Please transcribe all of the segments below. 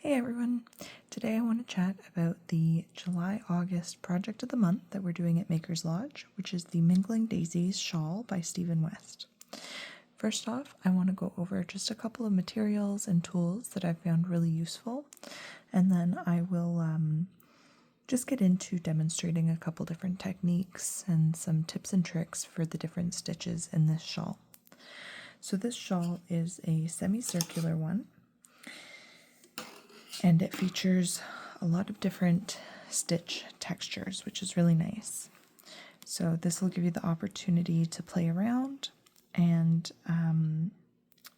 Hey everyone! Today I want to chat about the July-August project of the month that we're doing at Maker's Lodge, which is the Mingling Daisies shawl by Stephen West. First off, I want to go over just a couple of materials and tools that I found really useful, and then I will just get into demonstrating a couple different techniques and some tips and tricks for the different stitches in this shawl. So this shawl is a semicircular one, and it features a lot of different stitch textures, which is really nice. So this will give you the opportunity to play around, and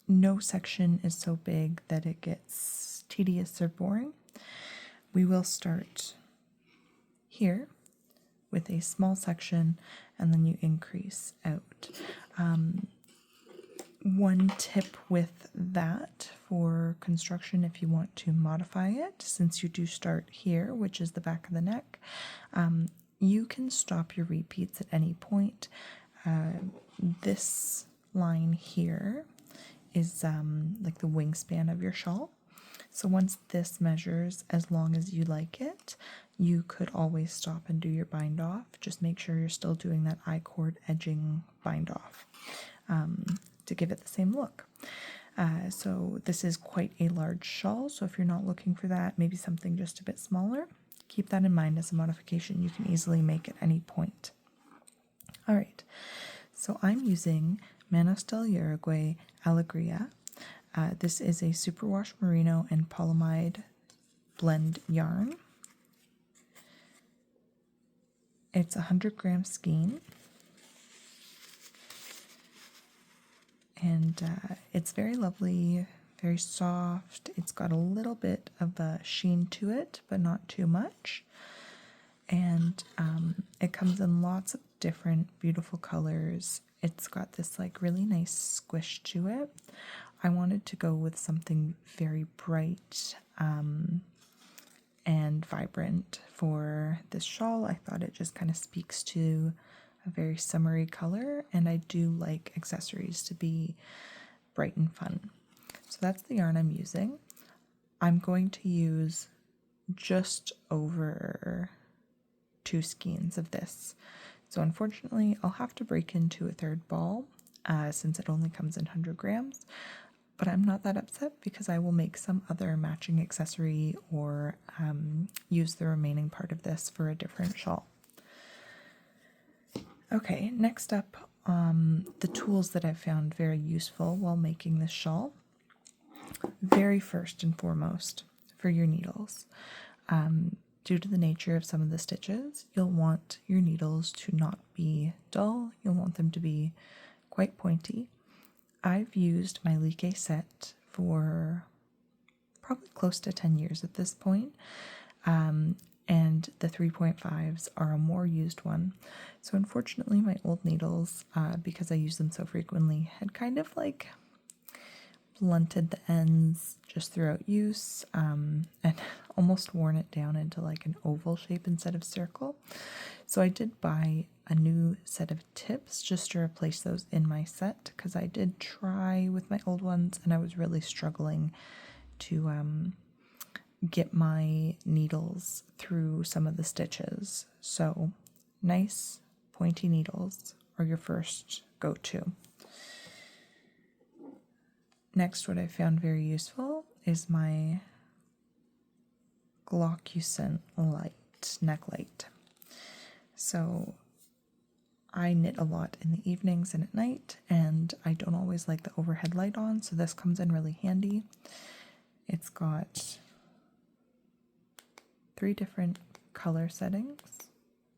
no section is so big that it gets tedious or boring. We will start here with a small section, and then you increase out. One tip with that for construction, if you want to modify it, since you do start here, which is the back of the neck, you can stop your repeats at any point. This line here is like the wingspan of your shawl. So once this measures as long as you like it, you could always stop and do your bind off. Just make sure you're still doing that I-cord edging bind off to give it the same look. So this is quite a large shawl, so if you're not looking for that, maybe something just a bit smaller, keep that in mind as a modification you can easily make at any point. Alright, so I'm using Manos del Uruguay Alegria. This is a superwash merino and polyamide blend yarn. It's 100-gram skein, and it's very lovely, very soft. It's got a little bit of a sheen to it, but not too much. And it comes in lots of different beautiful colors. It's got this like really nice squish to it. I wanted to go with something very bright and vibrant for this shawl. I thought it just kind of speaks to a very summery color, and I do like accessories to be bright and fun. So that's the yarn I'm using. I'm going to use just over 2 skeins of this. So unfortunately, I'll have to break into a third ball since it only comes in 100 grams. But I'm not that upset because I will make some other matching accessory or use the remaining part of this for a different shawl. Okay, next up, the tools that I've found very useful while making this shawl. Very first and foremost, for your needles. Due to the nature of some of the stitches, you'll want your needles to not be dull. You'll want them to be quite pointy. I've used my Like set for probably close to 10 years at this point, and the 3.5s are a more used one. So unfortunately my old needles, because I use them so frequently, had kind of like blunted the ends just throughout use, and almost worn it down into like an oval shape instead of circle. So I did buy a new set of tips just to replace those in my set, because I did try with my old ones and I was really struggling to get my needles through some of the stitches. So nice pointy needles are your first go-to. Next, what I found very useful is my Glaucuscent light, neck light. So I knit a lot in the evenings and at night, and I don't always like the overhead light on, so this comes in really handy. It's got 3 different color settings,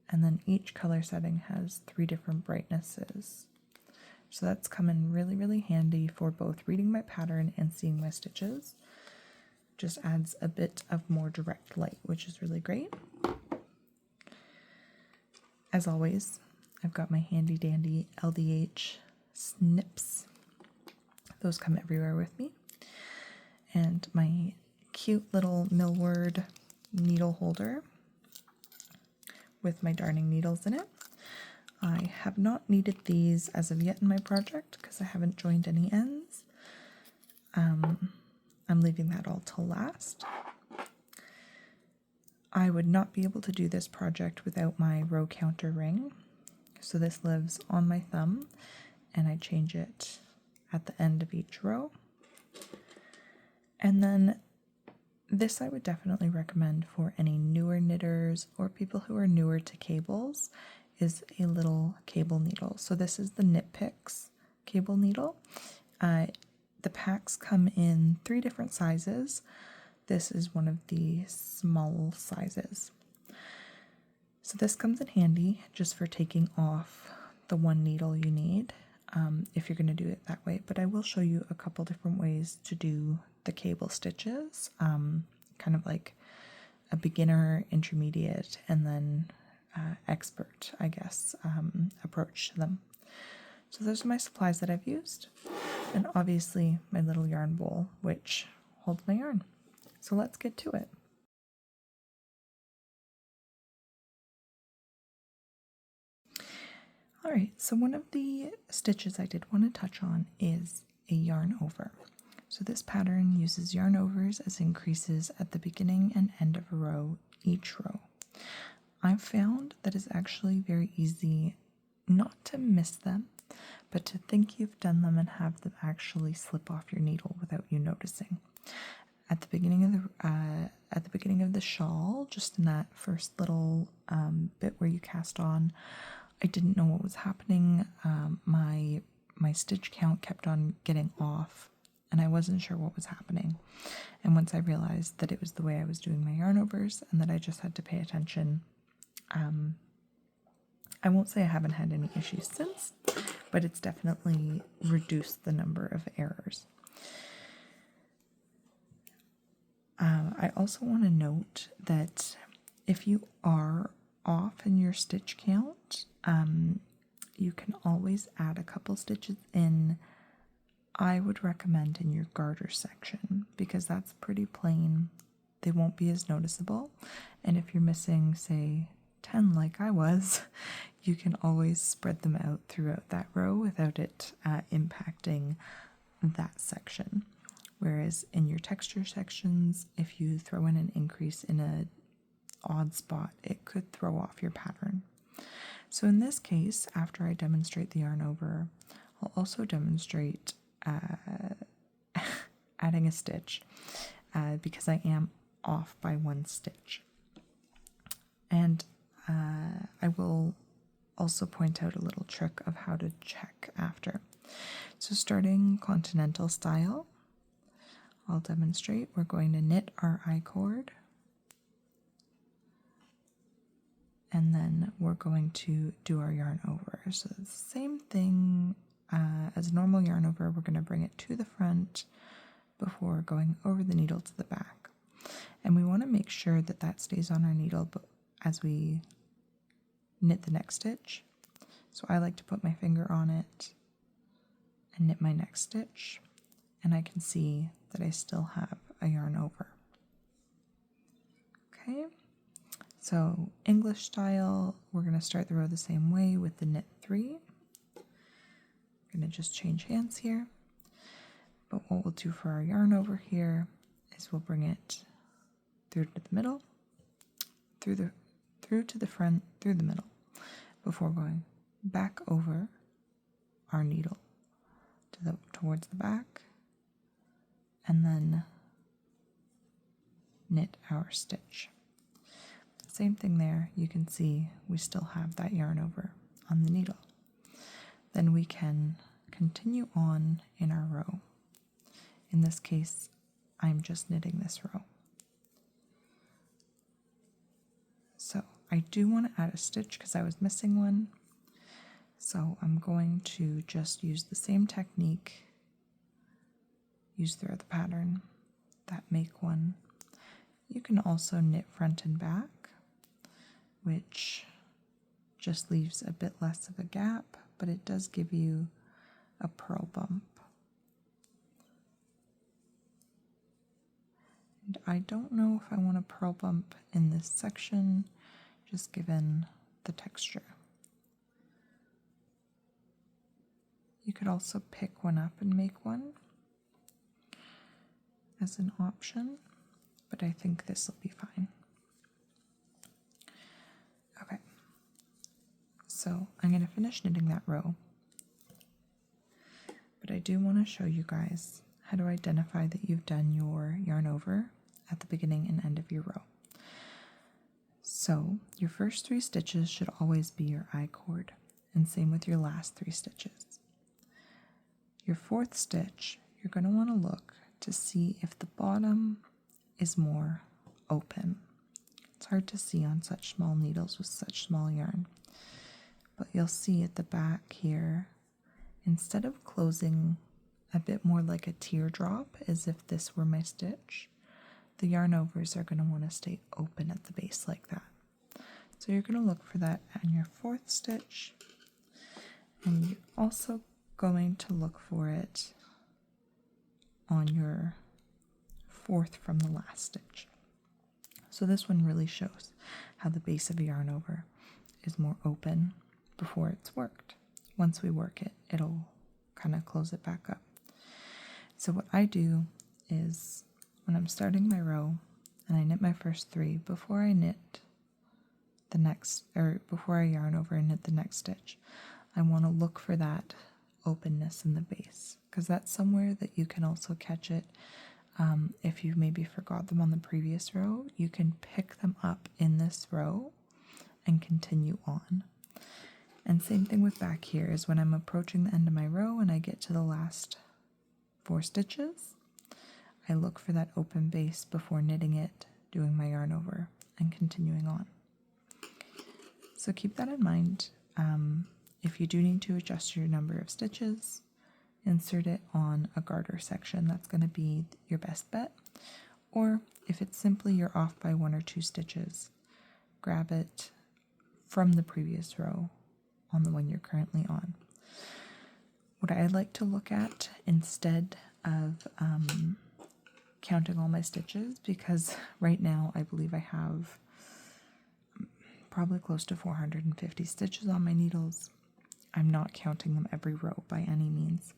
and then each color setting has 3 different brightnesses. So that's come in really, really handy for both reading my pattern and seeing my stitches. Just adds a bit of more direct light, which is really great. As always, I've got my handy dandy LDH snips. Those come everywhere with me. And my cute little Millward needle holder with my darning needles in it. I have not needed these as of yet in my project because I haven't joined any ends. I'm leaving that all till last. I would not be able to do this project without my row counter ring. So this lives on my thumb, and I change it at the end of each row. And then this I would definitely recommend for any newer knitters or people who are newer to cables, is a little cable needle. So this is the Knit Picks cable needle. The packs come in 3 different sizes. This is one of the small sizes. So this comes in handy just for taking off the one needle you need, if you're going to do it that way. But I will show you a couple different ways to do the cable stitches, kind of like a beginner, intermediate, and then expert, I guess, approach to them. So those are my supplies that I've used, and obviously my little yarn bowl, which holds my yarn. So let's get to it. Alright, so one of the stitches I did want to touch on is a yarn over. So this pattern uses yarn overs as increases at the beginning and end of a row, each row. I've found that it's actually very easy not to miss them, but to think you've done them and have them actually slip off your needle without you noticing. At the beginning of the shawl, just in that first little bit where you cast on, I didn't know what was happening. My stitch count kept on getting off, and I wasn't sure what was happening. And once I realized that it was the way I was doing my yarn overs and that I just had to pay attention, I won't say I haven't had any issues since, but it's definitely reduced the number of errors. I also want to note that if you are off in your stitch count, you can always add a couple stitches in. I would recommend in your garter section, because that's pretty plain. They won't be as noticeable. And if you're missing, say, 10 like I was, you can always spread them out throughout that row without it impacting that section. Whereas in your texture sections, if you throw in an increase in an odd spot, it could throw off your pattern. So in this case, after I demonstrate the yarn over, I'll also demonstrate adding a stitch, because I am off by 1 stitch. And I will also point out a little trick of how to check after. So starting continental style, I'll demonstrate. We're going to knit our I-cord, and then we're going to do our yarn over. So the same thing as a normal yarn over, we're going to bring it to the front before going over the needle to the back. And we want to make sure that that stays on our needle as we knit the next stitch. So I like to put my finger on it and knit my next stitch, and I can see that I still have a yarn over. Okay, so English style, we're going to start the row the same way with the knit 3. I'm going to just change hands here. But what we'll do for our yarn over here is we'll bring it through to the middle, through to the front, through the middle, before going back over our needle towards the back, and then knit our stitch. Same thing there. You can see we still have that yarn over on the needle. Then we can continue on in our row. In this case, I'm just knitting this row. So I do want to add a stitch because I was missing one. So I'm going to just use the same technique, use throughout the pattern, that make one. You can also knit front and back, which just leaves a bit less of a gap, but it does give you a purl bump. And I don't know if I want a purl bump in this section, just given the texture. You could also pick one up and make one as an option, but I think this will be fine. So I'm going to finish knitting that row, but I do want to show you guys how to identify that you've done your yarn over at the beginning and end of your row. So your first 3 stitches should always be your I-cord, and same with your last 3 stitches. Your 4th stitch, you're going to want to look to see if the bottom is more open. It's hard to see on such small needles with such small yarn, but you'll see at the back here, instead of closing a bit more like a teardrop as if this were my stitch, the yarn overs are going to want to stay open at the base like that. So you're going to look for that on your 4th stitch, and you're also going to look for it on your 4th from the last stitch. So this one really shows how the base of a yarn over is more open before it's worked. Once we work it, it'll kind of close it back up. So what I do is when I'm starting my row and I knit my first 3, before I knit the next, or before I yarn over and knit the next stitch, I want to look for that openness in the base, because that's somewhere that you can also catch it. If you maybe forgot them on the previous row, you can pick them up in this row and continue on. And same thing with back here is when I'm approaching the end of my row and I get to the last 4 stitches, I look for that open base before knitting it, doing my yarn over, and continuing on. So keep that in mind. If you do need to adjust your number of stitches, insert it on a garter section. That's going to be your best bet. Or if it's simply you're off by 1 or 2 stitches, grab it from the previous row on the one you're currently on. What I like to look at instead of counting all my stitches, because right now I believe I have probably close to 450 stitches on my needles. I'm not counting them every row by any means.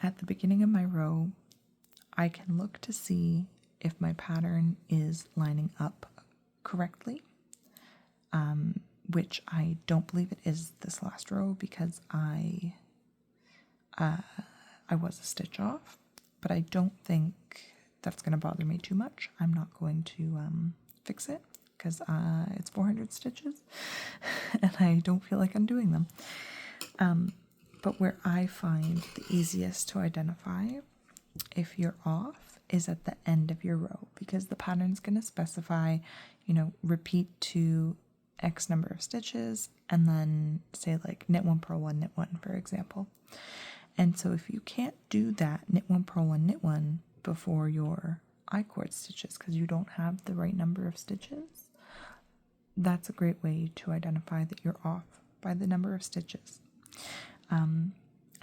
At the beginning of my row, I can look to see if my pattern is lining up correctly, which I don't believe it is this last row because I was a stitch off, but I don't think that's going to bother me too much. I'm not going to fix it because it's 400 stitches and I don't feel like undoing them. But where I find the easiest to identify if you're off is at the end of your row, because the pattern's going to specify, repeat to X number of stitches and then say like knit 1, purl 1, knit 1, for example. And so if you can't do that knit 1, purl 1, knit 1 before your I-cord stitches because you don't have the right number of stitches, that's a great way to identify that you're off by the number of stitches.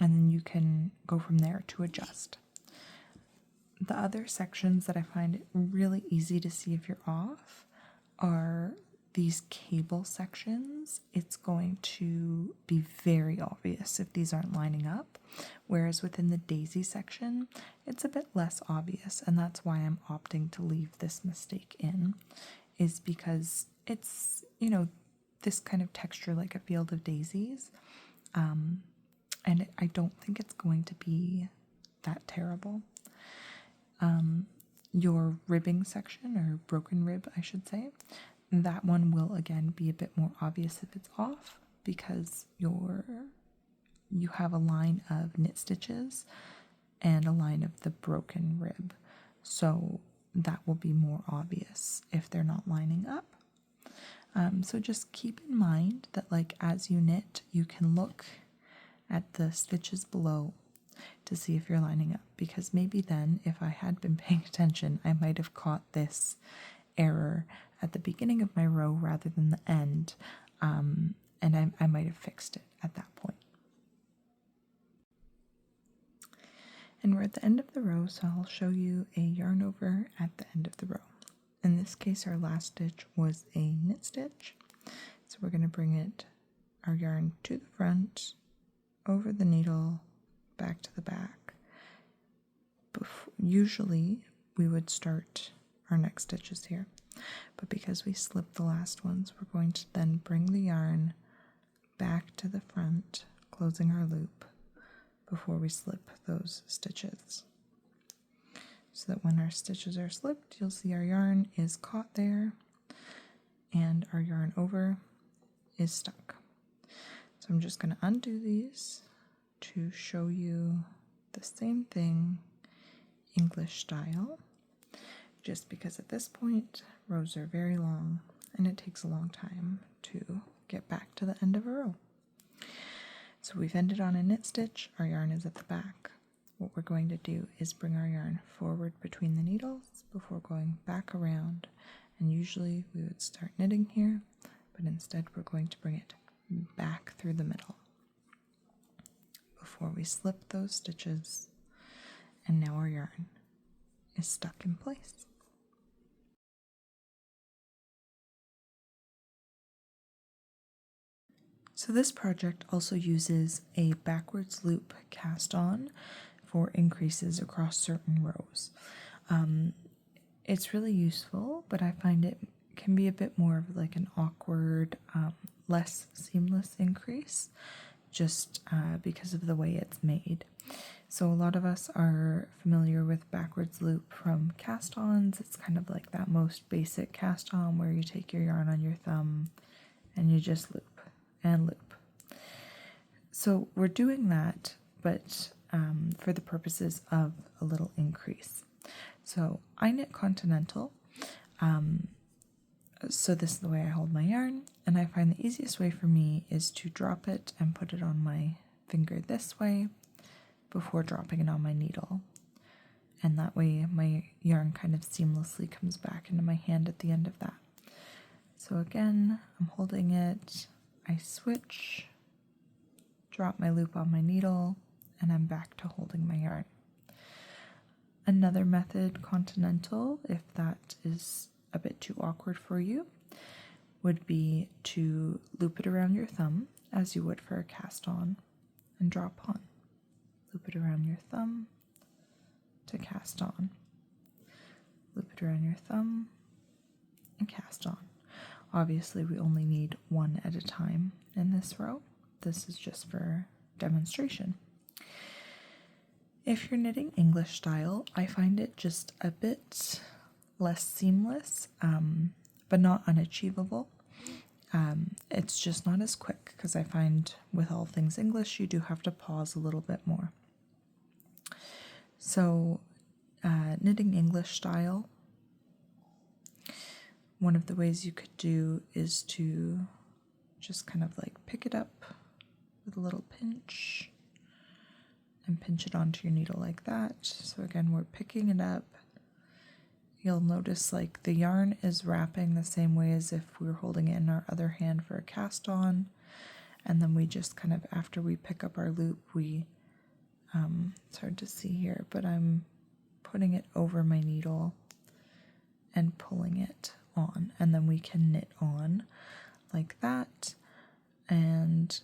And then you can go from there to adjust. The other sections that I find it really easy to see if you're off are these cable sections. It's going to be very obvious if these aren't lining up, whereas within the daisy section, it's a bit less obvious, and that's why I'm opting to leave this mistake in, is because it's, this kind of texture like a field of daisies, and I don't think it's going to be that terrible. Your ribbing section, or broken rib, I should say, that one will again be a bit more obvious if it's off because you have a line of knit stitches and a line of the broken rib. So that will be more obvious if they're not lining up. So just keep in mind that as you knit, you can look at the stitches below to see if you're lining up, because maybe then if I had been paying attention, I might have caught this error at the beginning of my row rather than the end, and I might have fixed it at that point. And we're at the end of the row, so I'll show you a yarn over at the end of the row. In this case, our last stitch was a knit stitch, so we're going to bring our yarn to the front, over the needle, back to the back. Usually we would start our next stitches here. But because we slipped the last ones, we're going to then bring the yarn back to the front, closing our loop before we slip those stitches. So that when our stitches are slipped, you'll see our yarn is caught there and our yarn over is stuck. So I'm just going to undo these to show you the same thing English style, just because at this point rows are very long and it takes a long time to get back to the end of a row. So we've ended on a knit stitch, our yarn is at the back. What we're going to do is bring our yarn forward between the needles before going back around, and usually we would start knitting here, but instead we're going to bring it back through the middle before we slip those stitches, and now our yarn is stuck in place. So this project also uses a backwards loop cast on for increases across certain rows. It's really useful, but I find it can be a bit more of like an awkward, less seamless increase, just because of the way it's made. So a lot of us are familiar with backwards loop from cast-ons. It's kind of like that most basic cast-on where you take your yarn on your thumb and you just loop and loop. So we're doing that, but for the purposes of a little increase. So I knit continental, so this is the way I hold my yarn, and I find the easiest way for me is to drop it and put it on my finger this way before dropping it on my needle. And that way my yarn kind of seamlessly comes back into my hand at the end of that. So again, I'm holding it, I switch, drop my loop on my needle, and I'm back to holding my yarn. Another method, continental, if that is a bit too awkward for you, would be to loop it around your thumb as you would for a cast on and drop on. Loop it around your thumb to cast on. Loop it around your thumb and cast on. Obviously we only need one at a time in this row. This is just for demonstration. If you're knitting English style, I find it just a bit less seamless, but not unachievable. It's just not as quick because I find with all things English, you do have to pause a little bit more. So knitting English style, one of the ways you could do is to just kind of like pick it up with a little pinch and pinch it onto your needle like that. So again, we're picking it up. You'll notice like the yarn is wrapping the same way as if we were holding it in our other hand for a cast on. And then we just kind of, after we pick up our loop, it's hard to see here, but I'm putting it over my needle and pulling it on. And then we can knit on like that. And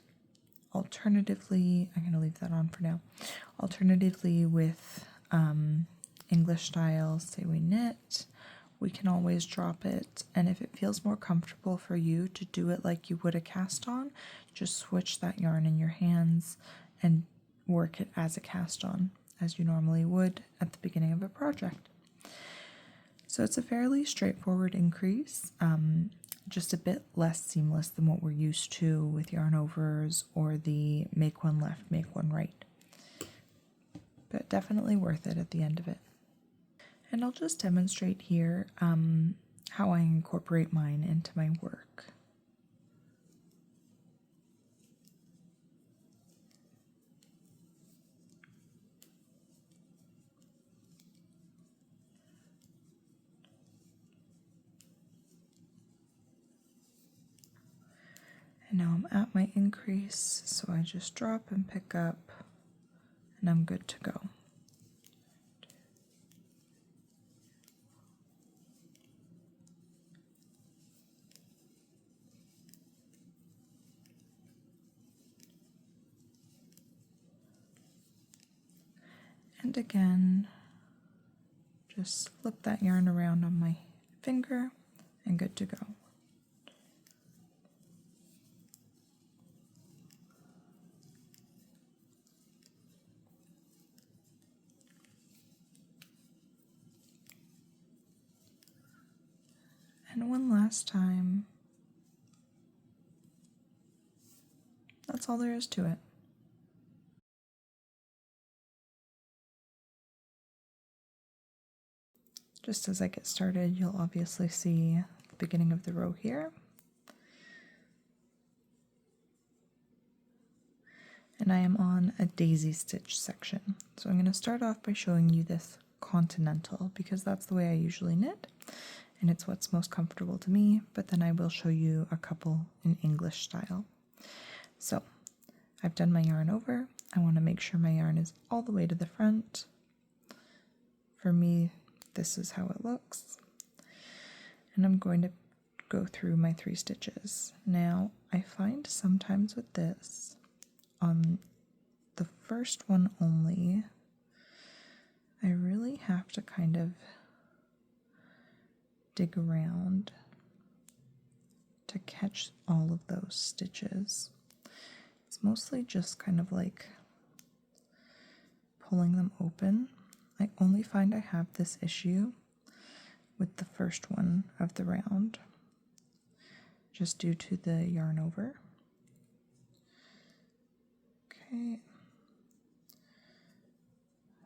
alternatively, I'm going to leave that on for now. Alternatively, with English style, say we knit, we can always drop it. And if it feels more comfortable for you to do it like you would a cast on, just switch that yarn in your hands and work it as a cast on, as you normally would at the beginning of a project. So it's a fairly straightforward increase. Just a bit less seamless than what we're used to with yarn overs or the make one left, make one right. But definitely worth it at the end of it. And I'll just demonstrate here how I incorporate mine into my work. And now I'm at my increase, so I just drop and pick up, and I'm good to go. And again, just flip that yarn around on my finger, and good to go. And one last time. That's all there is to it. Just as I get started, you'll obviously see the beginning of the row here. And I am on a daisy stitch section. So I'm going to start off by showing you this continental because that's the way I usually knit and it's what's most comfortable to me, but then I will show you a couple in English style. So I've done my yarn over. I want to make sure my yarn is all the way to the front. For me, this is how it looks. And I'm going to go through my 3 stitches. Now, I find sometimes with this, on the first one only, I really have to kind of dig around to catch all of those stitches. It's mostly just kind of like pulling them open. I only find I have this issue with the first one of the round, just due to the yarn over. Okay,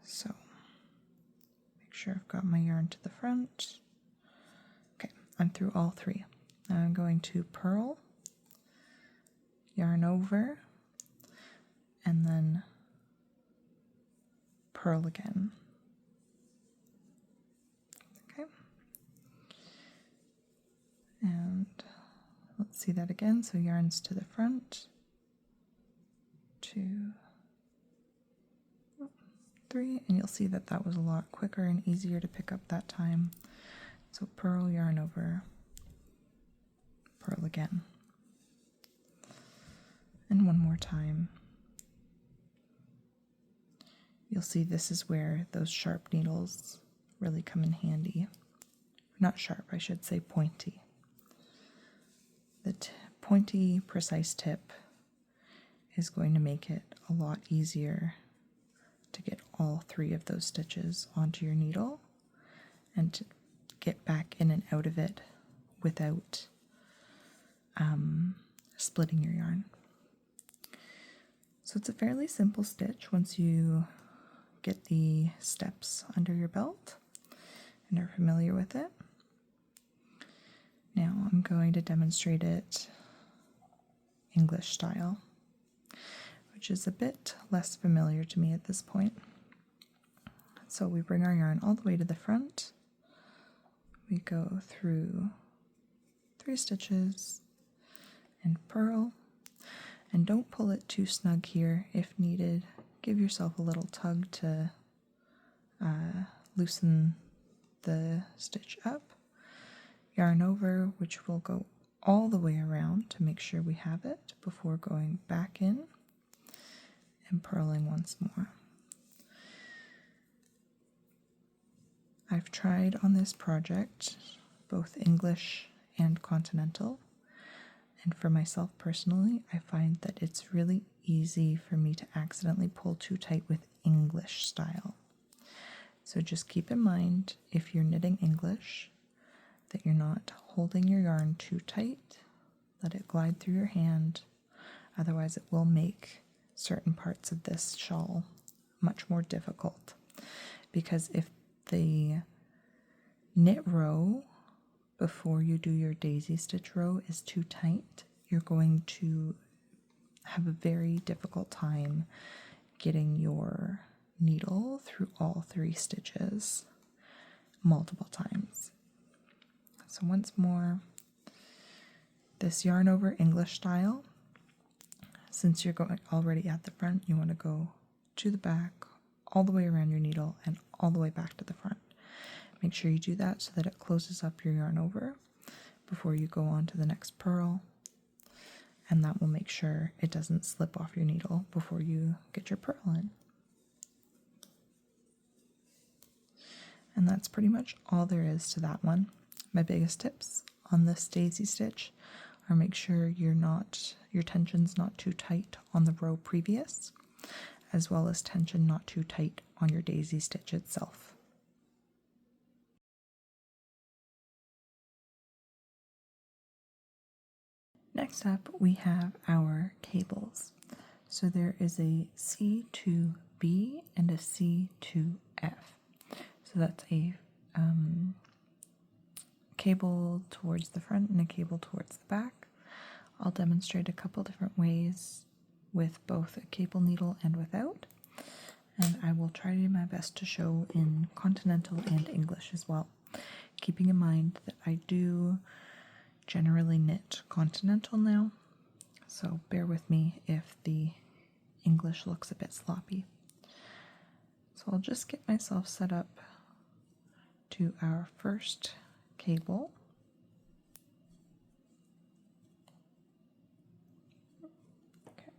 so make sure I've got my yarn to the front. Okay, I'm through all 3. Now I'm going to purl, yarn over, and then purl again. Okay, and let's see that again. So yarns to the front, 2, 3, and you'll see that that was a lot quicker and easier to pick up that time. So purl, yarn over, purl again, and one more time. You'll see this is where those sharp needles really come in handy. Not sharp, I should say pointy. The pointy, precise tip is going to make it a lot easier to get all 3 of those stitches onto your needle and to get back in and out of it without splitting your yarn. So it's a fairly simple stitch once you get the steps under your belt and are familiar with it. Now I'm going to demonstrate it English style, which is a bit less familiar to me at this point. So we bring our yarn all the way to the front. We go through 3 stitches and purl. And don't pull it too snug here. If needed, give yourself a little tug to loosen the stitch up. Yarn over, which will go all the way around to make sure we have it before going back in and purling once more. I've tried on this project both English and continental, and for myself personally, I find that it's really easy for me to accidentally pull too tight with English style. So just keep in mind, if you're knitting English, that you're not holding your yarn too tight. Let it glide through your hand, otherwise it will make certain parts of this shawl much more difficult. Because if the knit row before you do your daisy stitch row is too tight, you're going to have a very difficult time getting your needle through all 3 stitches multiple times. So once more, this yarn over English style, since you're going already at the front, you want to go to the back, all the way around your needle, and all the way back to the front. Make sure you do that so that it closes up your yarn over before you go on to the next purl, and that will make sure it doesn't slip off your needle before you get your purl in. And that's pretty much all there is to that one. My biggest tips on this daisy stitch are make sure your tension's not too tight on the row previous, as well as tension not too tight on your daisy stitch itself. Next up, we have our cables. So there is a C to B and a C to F. So that's a cable towards the front and a cable towards the back. I'll demonstrate a couple different ways with both a cable needle and without. And I will try to do my best to show in Continental and English as well, keeping in mind that I do generally knit Continental now, so bear with me if the English looks a bit sloppy. So I'll just get myself set up to our first cable. Okay.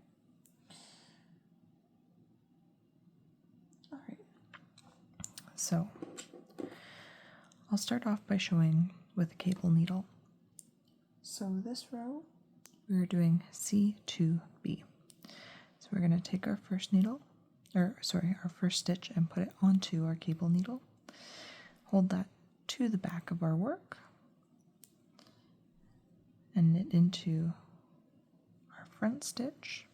All right. So I'll start off by showing with a cable needle. So this row, we're doing C to B. So we're going to take our first needle, our first stitch and put it onto our cable needle. Hold that to the back of our work and knit into our front stitch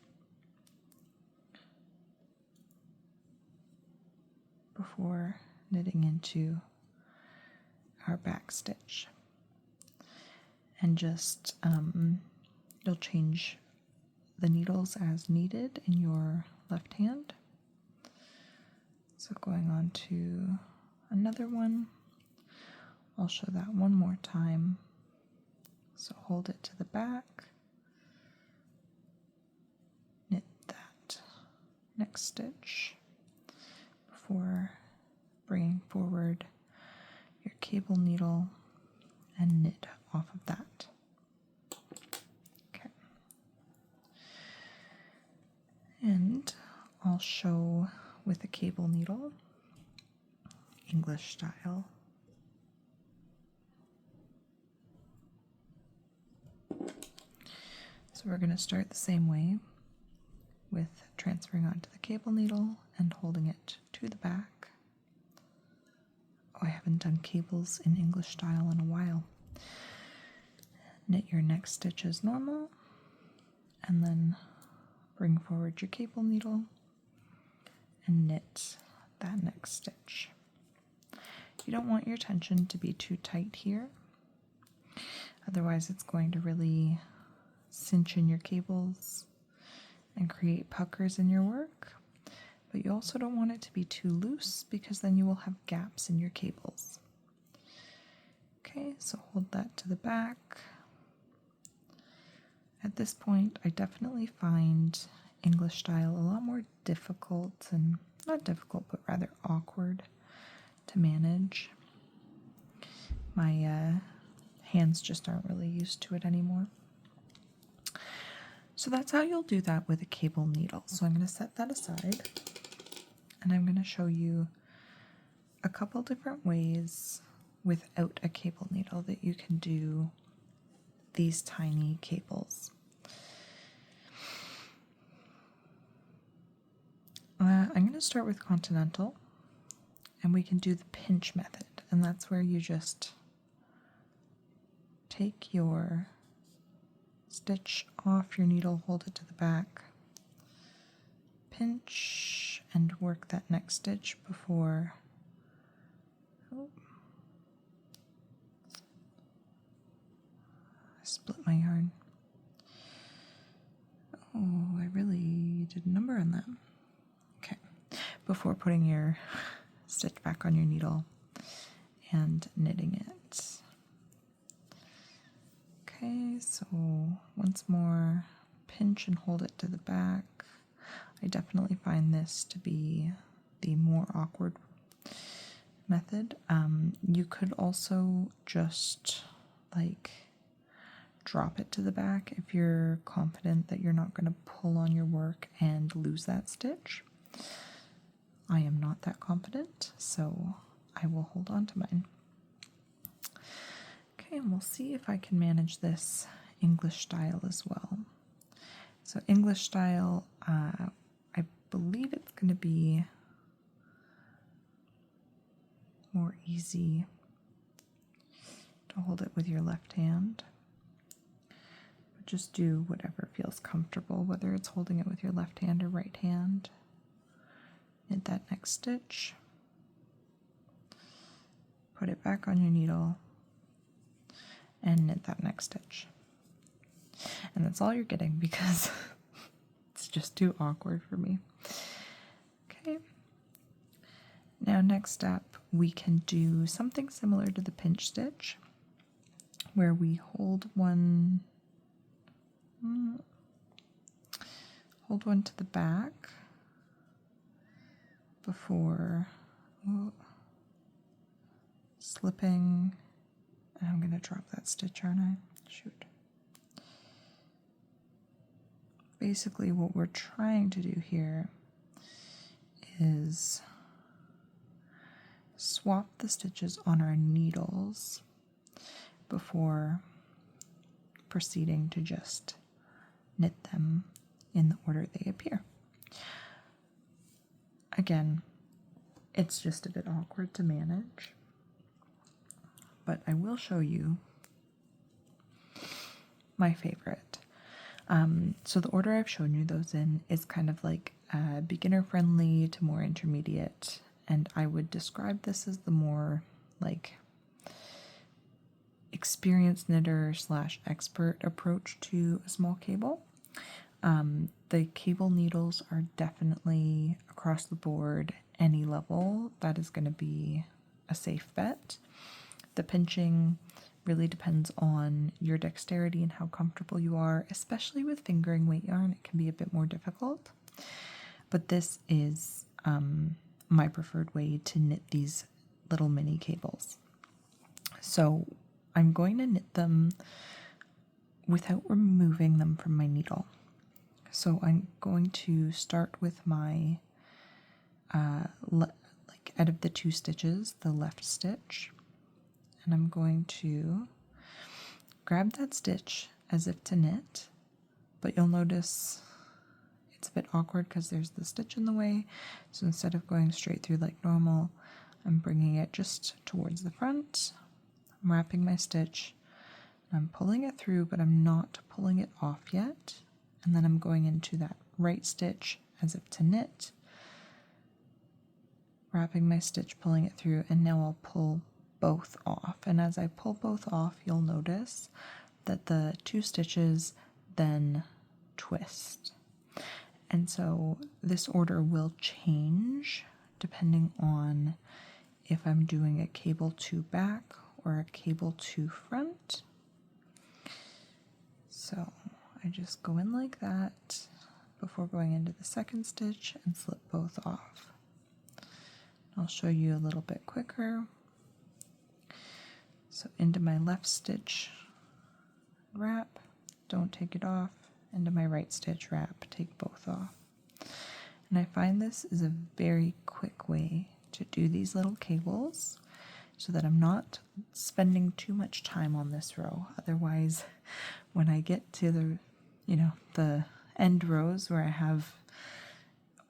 before knitting into our back stitch. And just you'll change the needles as needed in your left hand. So going on to another one, I'll show that one more time. So hold it to the back, knit that next stitch before bringing forward your cable needle and knit off of that. Okay. And I'll show with a cable needle, English style. So we're going to start the same way with transferring onto the cable needle and holding it to the back. Oh, I haven't done cables in English style in a while. Knit your next stitch as normal, and then bring forward your cable needle and knit that next stitch. You don't want your tension to be too tight here, otherwise it's going to really cinch in your cables and create puckers in your work. But you also don't want it to be too loose, because then you will have gaps in your cables. Okay, so hold that to the back. At this point, I definitely find English style a lot more difficult, and not difficult, but rather awkward to manage. My hands just aren't really used to it anymore. So that's how you'll do that with a cable needle. So I'm going to set that aside, and I'm going to show you a couple different ways without a cable needle that you can do these tiny cables. I'm going to start with Continental, and we can do the pinch method, and that's where you just take your stitch off your needle, hold it to the back, pinch, and work that next stitch before I split my yarn. Oh, I really did a number on that. Okay, before putting your stitch back on your needle and knitting it. Okay, so once more, pinch and hold it to the back. I definitely find this to be the more awkward method. You could also just drop it to the back if you're confident that you're not going to pull on your work and lose that stitch. I am not that confident, so I will hold on to mine. Okay, and we'll see if I can manage this English style as well. So English style, I believe it's going to be more easy to hold it with your left hand. Just do whatever feels comfortable, whether it's holding it with your left hand or right hand. Knit that next stitch. Put it back on your needle and knit that next stitch. And that's all you're getting because it's just too awkward for me. Okay. Now next up, we can do something similar to the pinch stitch, where we hold one to the back before slipping. And I'm going to drop that stitch, aren't I? Shoot. Basically, what we're trying to do here is swap the stitches on our needles before proceeding to just knit them in the order they appear. Again, it's just a bit awkward to manage, but I will show you my favorite. So the order I've shown you those in is kind of like beginner friendly to more intermediate, and I would describe this as the more like experienced knitter / expert approach to a small cable. The cable needles are definitely across the board, any level, that is going to be a safe bet. The pinching really depends on your dexterity and how comfortable you are, especially with fingering weight yarn. It can be a bit more difficult, but this is my preferred way to knit these little mini cables. So I'm going to knit them without removing them from my needle. So I'm going to start with my, like out of the 2 stitches, the left stitch, and I'm going to grab that stitch as if to knit, but you'll notice it's a bit awkward because there's the stitch in the way. So instead of going straight through like normal, I'm bringing it just towards the front. I'm wrapping my stitch, I'm pulling it through, but I'm not pulling it off yet. And then I'm going into that right stitch as if to knit, wrapping my stitch, pulling it through, and now I'll pull both off. And as I pull both off, you'll notice that the 2 stitches then twist. And so this order will change depending on if I'm doing a cable 2 back or a cable 2 front. So I just go in like that before going into the second stitch and slip both off. I'll show you a little bit quicker. So into my left stitch, wrap, don't take it off, into my right stitch, wrap, take both off. And I find this is a very quick way to do these little cables so that I'm not spending too much time on this row. Otherwise, when I get to the end rows where I have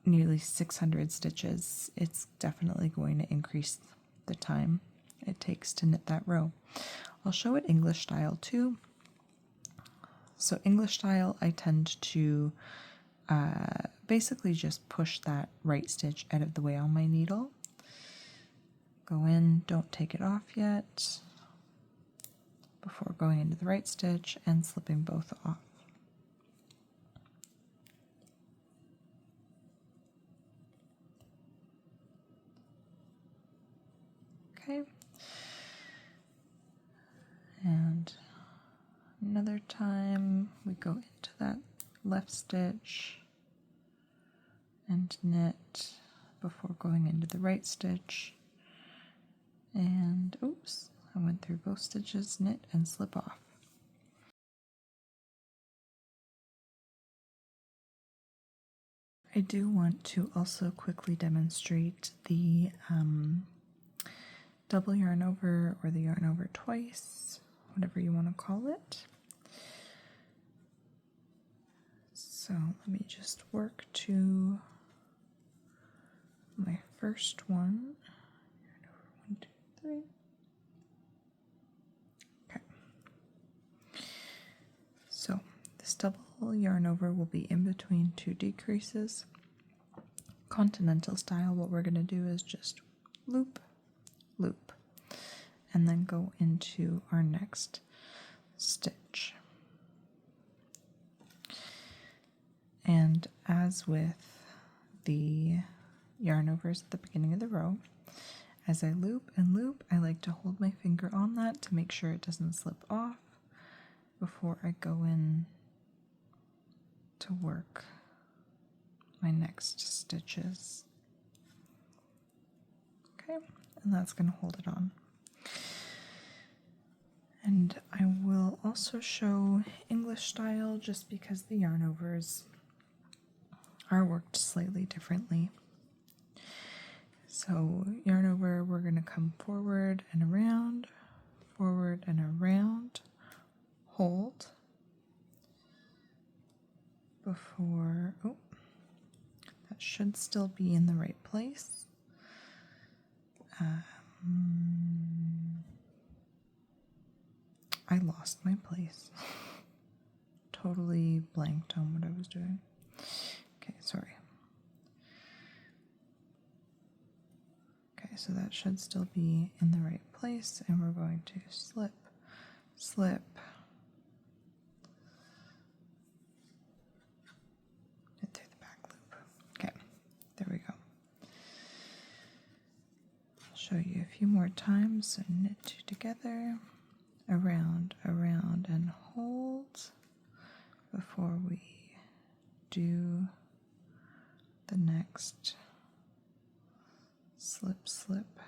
nearly 600 stitches, it's definitely going to increase the time it takes to knit that row. I'll show it English style too. So English style, I tend to basically just push that right stitch out of the way on my needle. Go in, don't take it off yet, before going into the right stitch and slipping both off. Okay. And another time we go into that left stitch and knit before going into the right stitch. And oops, I went through both stitches, knit and slip off. I do want to also quickly demonstrate the double yarn over or the yarn over twice whatever you want to call it. So let me just work to my first one. 1, 2, 3. Okay. So this double yarn over will be in between 2 decreases. Continental style, what we're going to do is just loop, loop, and then go into our next stitch. And as with the yarn overs at the beginning of the row, as I loop and loop, I like to hold my finger on that to make sure it doesn't slip off before I go in to work my next stitches. Okay, and that's going to hold it on. And I will also show English style just because the yarn overs are worked slightly differently. So yarn over, we're going to come forward and around, hold before, oh, that should still be in the right place. I lost my place. Totally blanked on what I was doing. Okay, sorry. Okay, so that should still be in the right place, and we're going to slip, slip, and through the back loop. Okay, there we go. I'll show you a few more times. So knit 2 together, around, and hold before we do the next slip, slip,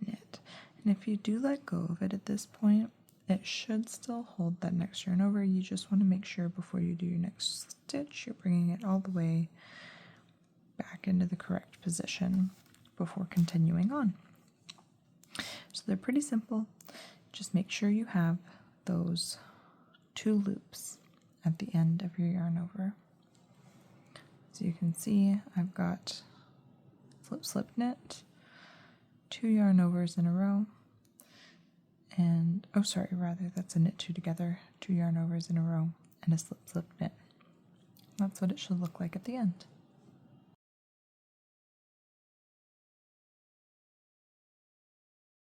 knit. And if you do let go of it at this point, it should still hold that next yarn over. You just want to make sure before you do your next stitch, you're bringing it all the way back into the correct position before continuing on. So they're pretty simple. Just make sure you have those 2 loops at the end of your yarn over. So you can see I've got slip, slip, knit, 2 yarn overs in a row, and, oh sorry, rather that's a knit 2 together, 2 yarn overs in a row, and a slip, slip, knit. That's what it should look like at the end.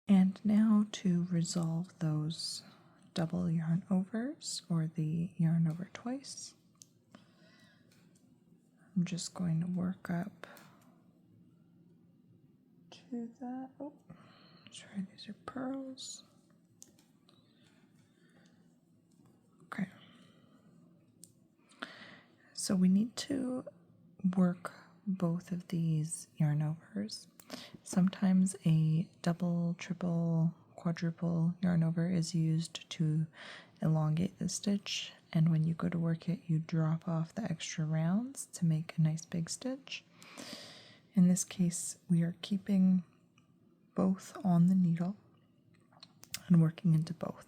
And now to resolve those double yarn overs, or the yarn over twice, I'm just going to work up to that. Oh, sorry, these are pearls. Okay. So we need to work both of these yarn overs. Sometimes a double, triple, quadruple yarn over is used to elongate the stitch, and when you go to work it, you drop off the extra rounds to make a nice big stitch. In this case, we are keeping both on the needle and working into both.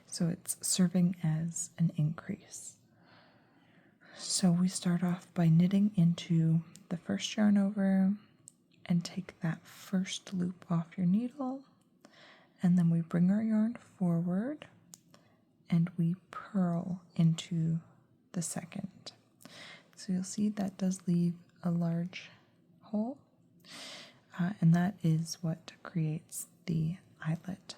So it's serving as an increase. So we start off by knitting into the first yarn over and take that first loop off your needle, and then we bring our yarn forward and we purl into the second. So you'll see that does leave a large hole, and that is what creates the eyelet.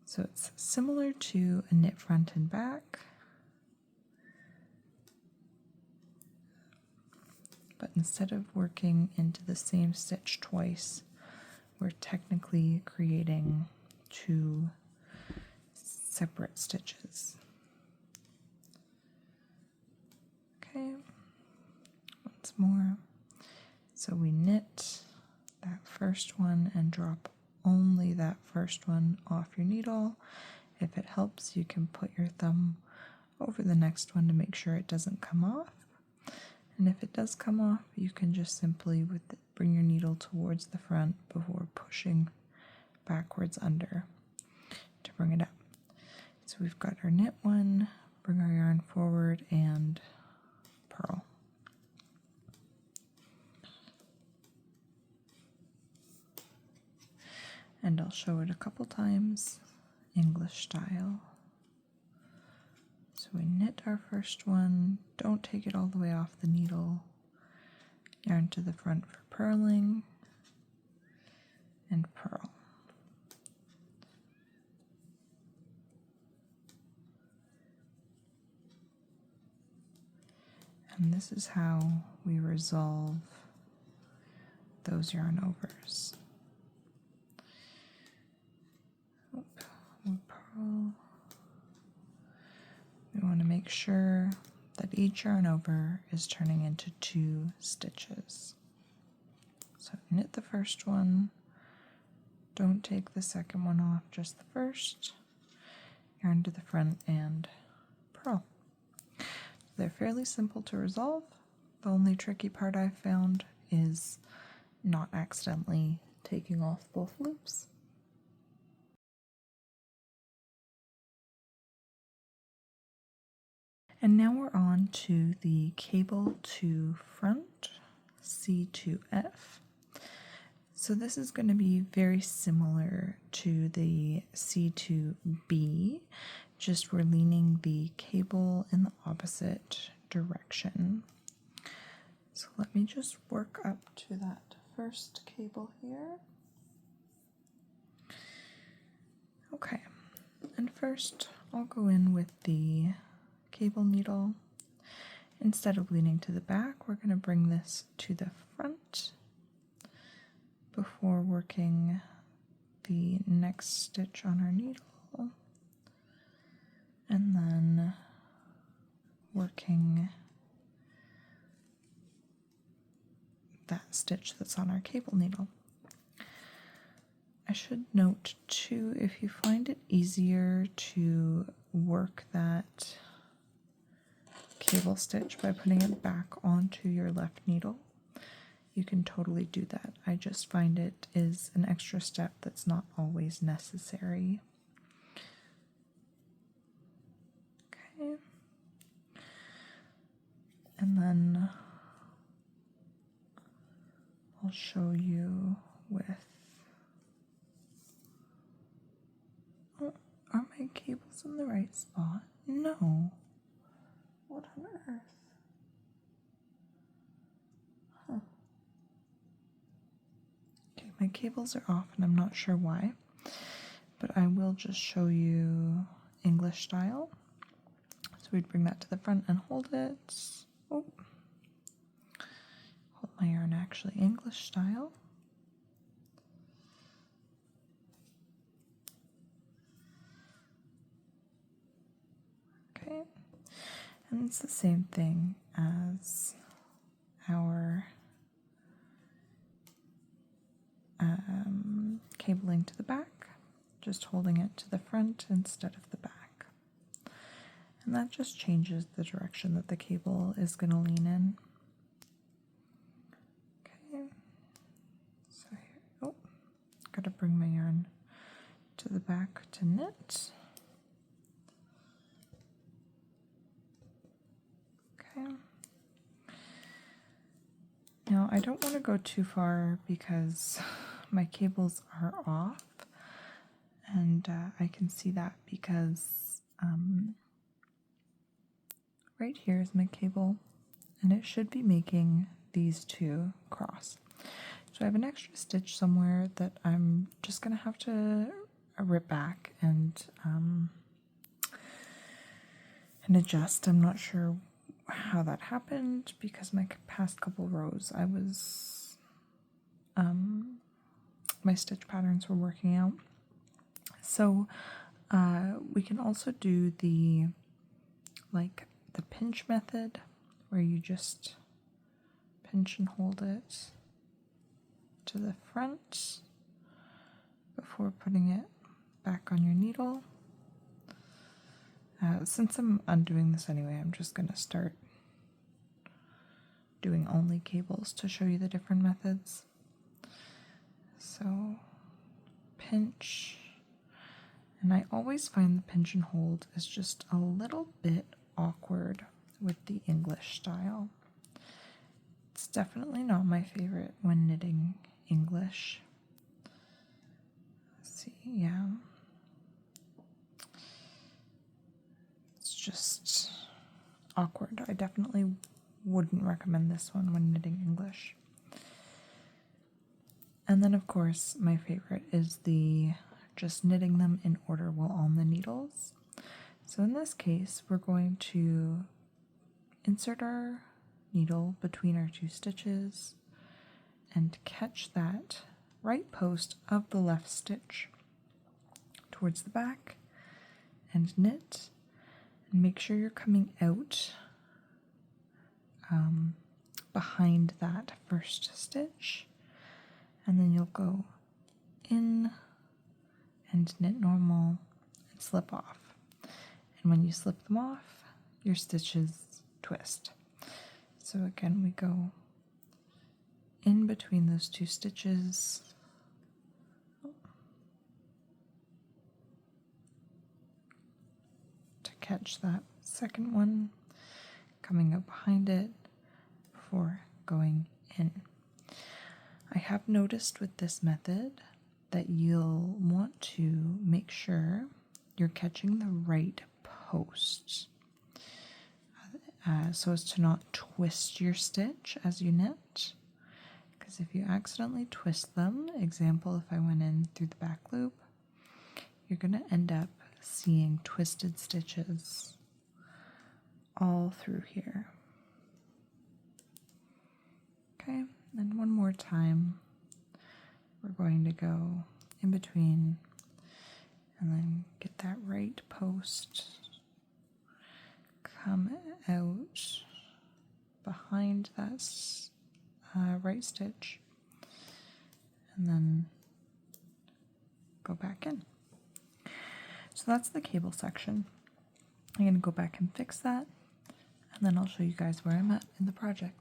So it's similar to a knit front and back, but instead of working into the same stitch twice, we're technically creating 2 separate stitches. Okay, once more. So we knit that first one and drop only that first one off your needle. If it helps, you can put your thumb over the next one to make sure it doesn't come off. And if it does come off, you can just simply bring your needle towards the front before pushing backwards under to bring it up. So we've got our knit one, bring our yarn forward, and purl. And I'll show it a couple times, English style. So we knit our first one, don't take it all the way off the needle, yarn to the front for purling, and purl. And this is how we resolve those yarn overs. We purl. We want to make sure that each yarn over is turning into 2 stitches. So knit the first one, don't take the second one off, just the first, yarn to the front, and purl. They're fairly simple to resolve. The only tricky part I've found is not accidentally taking off both loops. And now we're on to the cable to front, C to F. So this is going to be very similar to the C to B, just we're leaning the cable in the opposite direction. So let me just work up to that first cable here. Okay, and first I'll go in with the cable needle. Instead of leaning to the back, we're going to bring this to the front before working the next stitch on our needle, and then working that stitch that's on our cable needle. I should note too, if you find it easier to work that cable stitch by putting it back onto your left needle, you can totally do that. I just find it is an extra step that's not always necessary. Okay. And then I'll show you with, oh, are my cables in the right spot? No. What on earth? Huh. Okay, my cables are off and I'm not sure why, but I will just show you English style. So we'd bring that to the front and hold it. Oh. Hold my yarn actually, English style. Okay. And it's the same thing as our cabling to the back, just holding it to the front instead of the back. And that just changes the direction that the cable is going to lean in. Okay, so here, oh, gotta bring my yarn to the back to knit. Okay. Now I don't want to go too far because my cables are off, and I can see that because right here is my cable, and it should be making these two cross. So I have an extra stitch somewhere that I'm just going to have to rip back and adjust. I'm not sure how that happened because my past couple rows I was my stitch patterns were working out. So we can also do the pinch method where you just pinch and hold it to the front before putting it back on your needle. Since I'm undoing this anyway, I'm just going to start doing only cables to show you the different methods. So pinch. And I always find the pinch and hold is just a little bit awkward with the English style. It's definitely not my favorite when knitting English. Let's see, yeah. It's just awkward. I definitely wouldn't recommend this one when knitting English. And then, of course, my favorite is the just knitting them in order while on the needles. So in this case, we're going to insert our needle between our 2 stitches and catch that right post of the left stitch towards the back and knit, and make sure you're coming out behind that first stitch, and then you'll go in and knit normal and slip off. And when you slip them off, your stitches twist. So again, we go in between those 2 stitches, to catch that second one, coming up behind it before going in. I have noticed with this method that you'll want to make sure you're catching the right post, so as to not twist your stitch as you knit, because if you accidentally twist them, example, if I went in through the back loop, you're going to end up seeing twisted stitches all through here. Okay, and one more time, we're going to go in between and then get that right post, come out behind that right stitch, and then go back in. So that's the cable section. I'm going to go back and fix that, and then I'll show you guys where I'm at in the project.